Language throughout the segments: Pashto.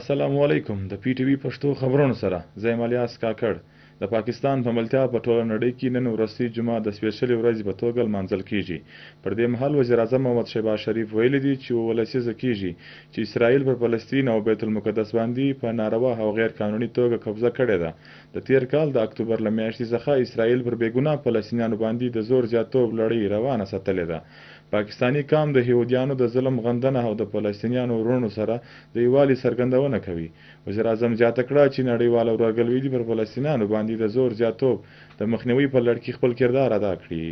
السلام علیکم د پی ټی وی پښتو خبرونو سره زه الیاس کاکړ د پاکستان په ملتیا په ټوله نړۍ کې نن ورځې جمعه د سپیشلي ورځې په توګه لمانځل کیږي. پر دې مهال وزیر اعظم محمد شهباز شریف ویلي دي چې 19 لسیزه کیږي چې اسرائیل پر فلسطین او بیت المقدس باندې په ناروا او غیر قانوني توګه قبضه کړې ده. د تیر کال د اکتوبر له میاشتې څخه اسرائیل پر بېګناه فلسطینیانو باندې د زور زیاتوب لړۍ روانه ساتلې ده. پاکستانی قام د یهودیانو د ظلم غندنه او د فلسطینیانو ورونو سره د یووالي څرګندونه کوي. وزیر اعظم زیاته کړه چې نړیوال ورورګلوي دې پر فلسطینیانو باندې د زور زیاتوب د مخنیوي په لړ کې خپل کردار ادا کړي.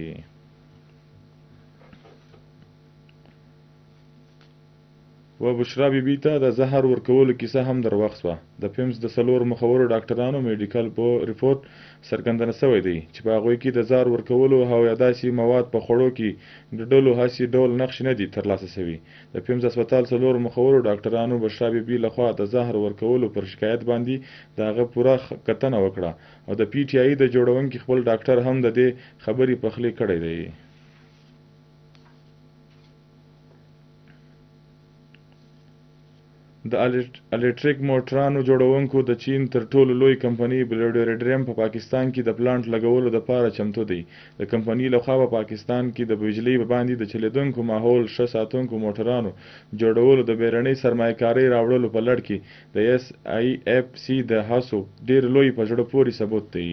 و بشرا بیبي ته د زهر ورکولو کیسه هم دروغ شوه. د پیمز د 4 مخورو ډاکټرانو میډیکل ریپورټ څرګندونه شوی دی چې په هغوی کې د زهر ورکولو او یا داسې مواد په خوړو کې ګډولو هسې ډول نقش نه دي ترلاسه شوي. د پیمز هسپتال 4 مخورو ډاکټرانو بشرا بیبي لخوا د زهر ورکولو پر شکایت باندې د هغه پوره کتنه وکړه او د پی ټی آی د جوړونکي خپل ډاکټر هم د دې خبرې پخلی کړی دی. د الیکټریک موټرانو جوړونکو د چین تر ټولو لوی کمپنۍ بلیډریډیم په پاکستان کې د پلانټ لګولو لپاره چمتو دی. د کمپنۍ لخوا په پاکستان کې د بجلی باندې د چلیدونکو ماحول ښه ساتونکو موټرانو جوړولو د بیرنۍ سرمایه‌کارۍ راوړلو په لړ کې د اس ای اف سی د هڅو ډیر لوی په زړه پورې ثبوت دی.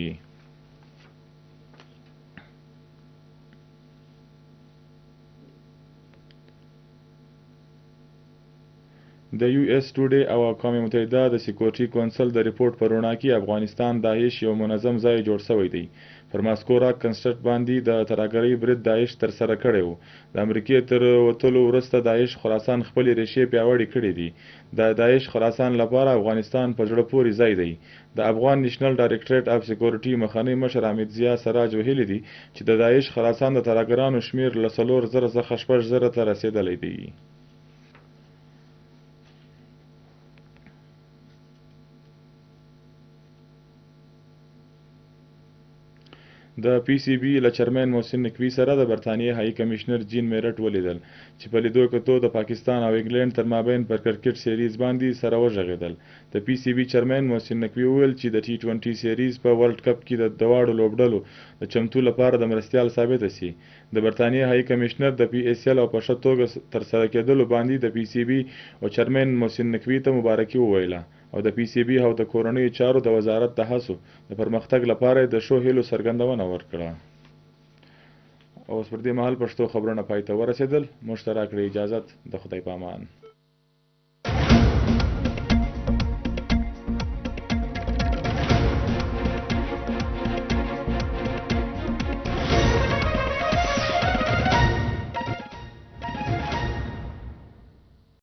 د یو ایس ټوډے او اقوام متحده د سکیورټي کونسل د ریپورت په رڼا کې افغانستان داعش یو منظم ځای جوړ شوی دی. پر ماسکو راک کنسرټ باندې د ترهګرۍ برید داعش ترسره کړی و. د امریکې تر وتلو وروسته داعش خراسان خپلې ریښې پیاوړې کړې دي. د داعش خراسان لپاره افغانستان په زړه پورې ځای دی. د افغان نیشنل ډایرکټریټ اف سکیورټي مخنی مشر حمید ضیا سراج ویلي دي چې د داعش خراسان د ترهګرانو شمیر له 4000 څخه 6000 ته رسیدلی دی. د پی سی بی له چیرمن محسن نقوي سره د برطانیې هائی کمشنر جین میرټ ولیدل چې په لیدو کتو د پاکستان او انګلند تر مابین پر کرکټ سیریز باندې سره وژغېدل. د پی سی بی چیرمن محسن نقوي وویل چې د ټي 20 سیریز په ورلد کپ کې د دواړو لوبډلو د چمتو لپاره د مرستیال ثابته شي. د برطانیې هائی کمشنر د پی ایس ایل او په ښه توګه ترسره کېدلو باندې د پی سی بی او چیرمن محسن نقوي ته مبارکي وویله او د پی سی بی او د کورنیو چارو د وزارت د هڅو د پرمختګ لپاره د ښو هیلو څرګندونه ورکړه. اوس پر دې مهال پښتو خبرونه پای ته ورسېدل. موږ ته راکړئ اجازت. د خدای په امان.